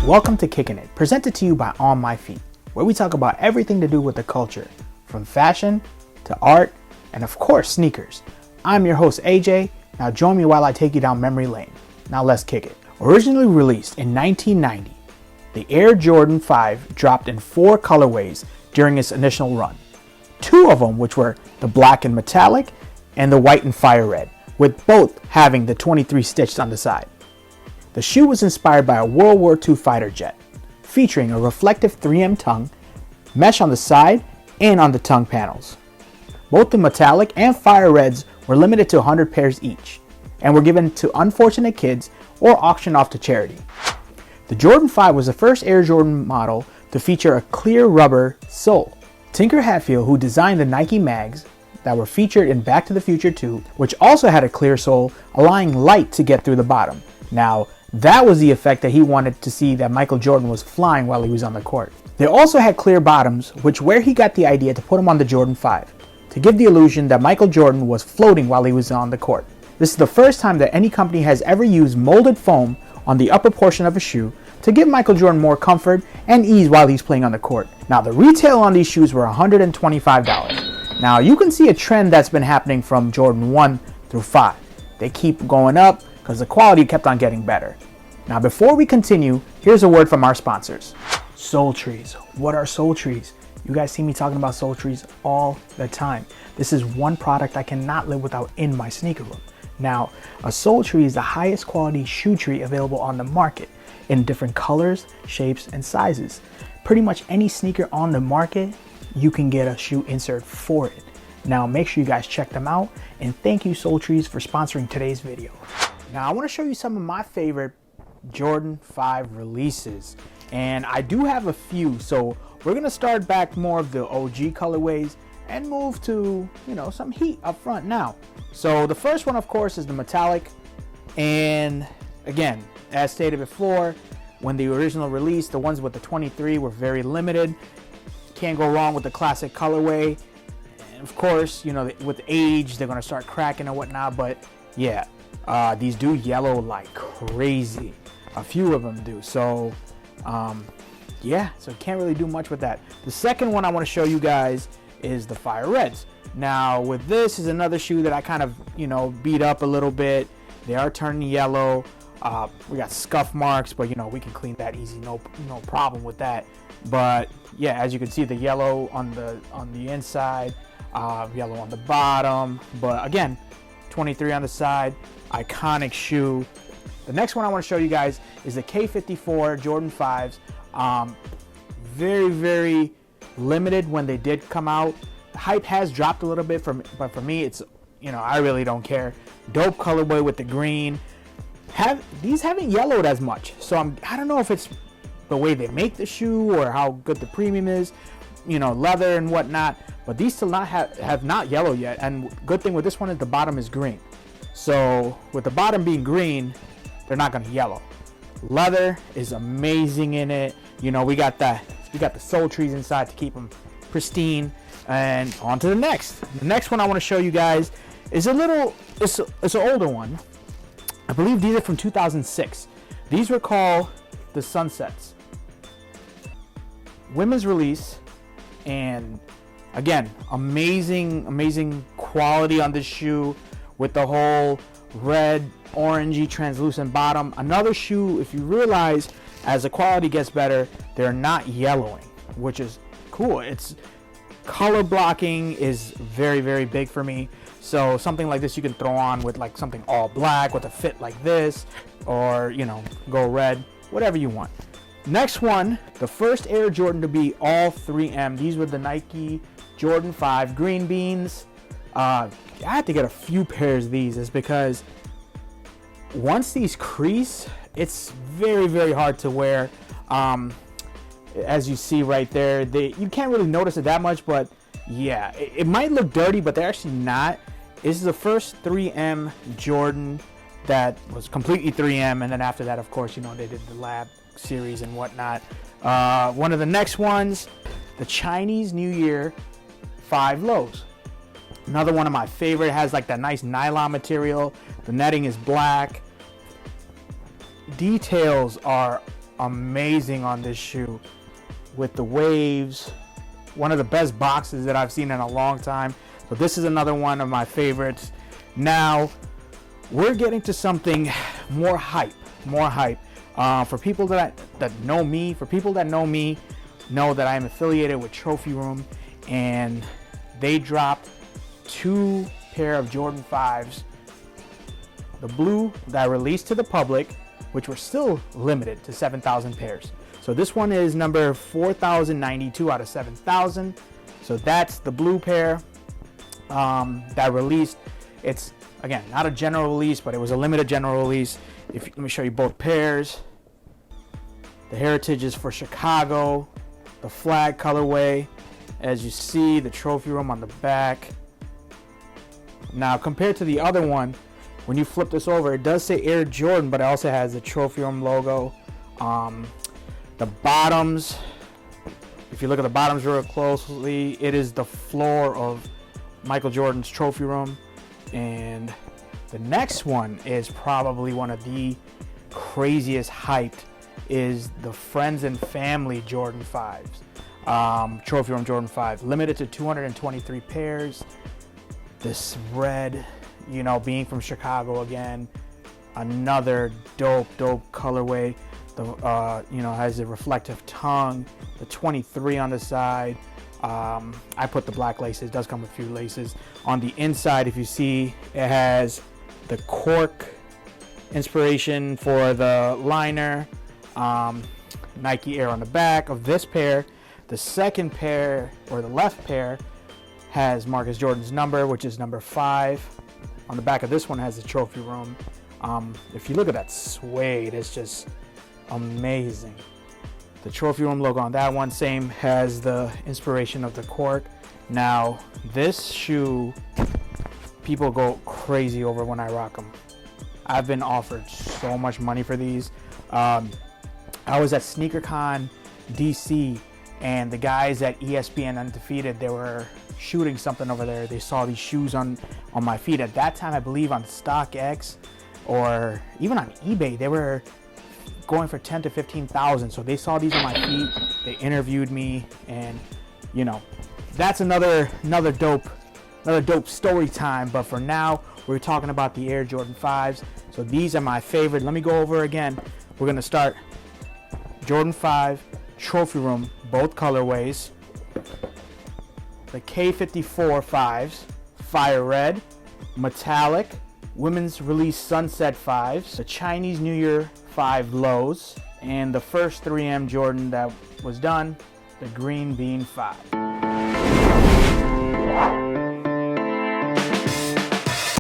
Welcome to Kickin' It, presented to you by On My Feet, where we talk about everything to do with the culture, from fashion to art, and of course, sneakers. I'm your host, AJ. Now join me while I take you down memory lane. Now let's kick it. Originally released in 1990, the Air Jordan 5 dropped in 4 colorways during its initial run. 2 of them, which were the black and metallic and the white and fire red, with both having the 23 stitched on the side. The shoe was inspired by a World War II fighter jet, featuring a reflective 3M tongue, mesh on the side and on the tongue panels. Both the metallic and fire reds were limited to 100 pairs each, and were given to unfortunate kids or auctioned off to charity. The Jordan 5 was the first Air Jordan model to feature a clear rubber sole. Tinker Hatfield, who designed the Nike mags that were featured in Back to the Future 2, which also had a clear sole, allowing light to get through the bottom. Now, that was the effect that he wanted to see that Michael Jordan was flying while he was on the court. They also had clear bottoms, which where he got the idea to put them on the Jordan 5, to give the illusion that Michael Jordan was floating while he was on the court. This is the first time that any company has ever used molded foam on the upper portion of a shoe to give Michael Jordan more comfort and ease while he's playing on the court. Now, the retail on these shoes were $125. Now, you can see a trend that's been happening from Jordan 1 through 5. They keep going up because the quality kept on getting better. Now, before we continue, here's a word from our sponsors. Sole Trees. What are Sole Trees? You guys see me talking about Sole Trees all the time. This is one product I cannot live without in my sneaker room. Now, a Sole Tree is the highest quality shoe tree available on the market in different colors, shapes, and sizes. Pretty much any sneaker on the market, you can get a shoe insert for it. Now, make sure you guys check them out, and thank you Sole Trees for sponsoring today's video. Now, I want to show you some of my favorite Jordan 5 releases, and I do have a few, so we're gonna start back more of the OG colorways and move to, some heat up front now. So the first one, of course, is the metallic, and again, as stated before, when the original release, the ones with the 23 were very limited. Can't go wrong with the classic colorway, and of course, with age they're gonna start cracking and whatnot, but yeah, these do yellow like crazy. A few of them do. So so can't really do much with that. The second one I want to show you guys is the fire reds. Now, with this is another shoe that I kind of beat up a little bit. They are turning yellow. We got scuff marks, but we can clean that easy, no problem with that. But yeah, as you can see, the yellow on the inside, yellow on the bottom, but again, 23 on the side. Iconic shoe. The next one I want to show you guys is the K54 Jordan 5s. Very, very limited when they did come out. The hype has dropped a little bit, but for me, it's, I really don't care. Dope colorway with the green. These haven't yellowed as much, so I don't know if it's the way they make the shoe or how good the premium is, leather and whatnot. But these still have not yellowed yet, and good thing with this one is the bottom is green. So with the bottom being green, they're not gonna yellow. Leather is amazing in it. We got the Sole Trees inside to keep them pristine. And on to the next. The next one I want to show you guys is it's an older one. I believe these are from 2006. These were called the Sunsets. Women's release, and again, amazing quality on this shoe with the whole red, orangey, translucent bottom. Another shoe, if you realize, as the quality gets better, they're not yellowing, which is cool. It's color blocking is very, very big for me. So something like this you can throw on with like something all black with a fit like this, or go red, whatever you want. Next one, the first Air Jordan to be all 3M. These were the Nike Jordan 5 green beans. I had to get a few pairs of these, is because once these crease, it's very, very hard to wear. As you see right there, you can't really notice it that much, but yeah, it might look dirty, but they're actually not. This is the first 3M Jordan that was completely 3M, and then after that, of course, they did the Lab series and whatnot. One of the next ones, the Chinese New Year 5 lows. Another one of my favorite, has like that nice nylon material. The netting is black. Details are amazing on this shoe with the waves. One of the best boxes that I've seen in a long time. So this is another one of my favorites. Now we're getting to something more hype. For people that know me, know that I'm affiliated with Trophy Room, and they dropped 2 pair of Jordan 5s. The blue that released to the public, which were still limited to 7,000 pairs. So this one is number 4,092 out of 7,000. So that's the blue pair that released. It's, again, not a general release, but it was a limited general release. Let me show you both pairs. The heritage is for Chicago, the flag colorway. As you see, the Trophy Room on the back. Now, compared to the other one, when you flip this over, it does say Air Jordan, but it also has the Trophy Room logo. The bottoms, if you look at the bottoms real closely, it is the floor of Michael Jordan's Trophy Room. And the next one is probably one of the craziest hyped, is the Friends and Family Jordan 5s. Trophy Room Jordan 5, limited to 223 pairs. This red, being from Chicago again, another dope colorwy. Has a reflective tongue, the 23 on the side. I put the black laces. It does come with a few laces. On the inside, if you see, it has the cork inspiration for the liner. Nike Air on the back of this pair. The second pair, or the left pair, has Marcus Jordan's number, which is number 5. On the back of this one has the Trophy Room. If you look at that suede, it's just amazing. The Trophy Room logo on that one, same, has the inspiration of the cork. Now, this shoe, people go crazy over when I rock them. I've been offered so much money for these. I was at SneakerCon DC, and the guys at ESPN Undefeated, they were shooting something over there. They saw these shoes on my feet. At that time, I believe on StockX or even on eBay, they were going for 10 to 15,000. So they saw these on my feet. They interviewed me, and that's another dope story time. But for now, we're talking about the Air Jordan 5s. So these are my favorite. Let me go over again. We're gonna start Jordan 5 Trophy Room, both colorways. The K54 5s, Fire Red, Metallic, Women's Release Sunset 5s, the Chinese New Year 5 lows, and the first 3M Jordan that was done, the Green Bean 5.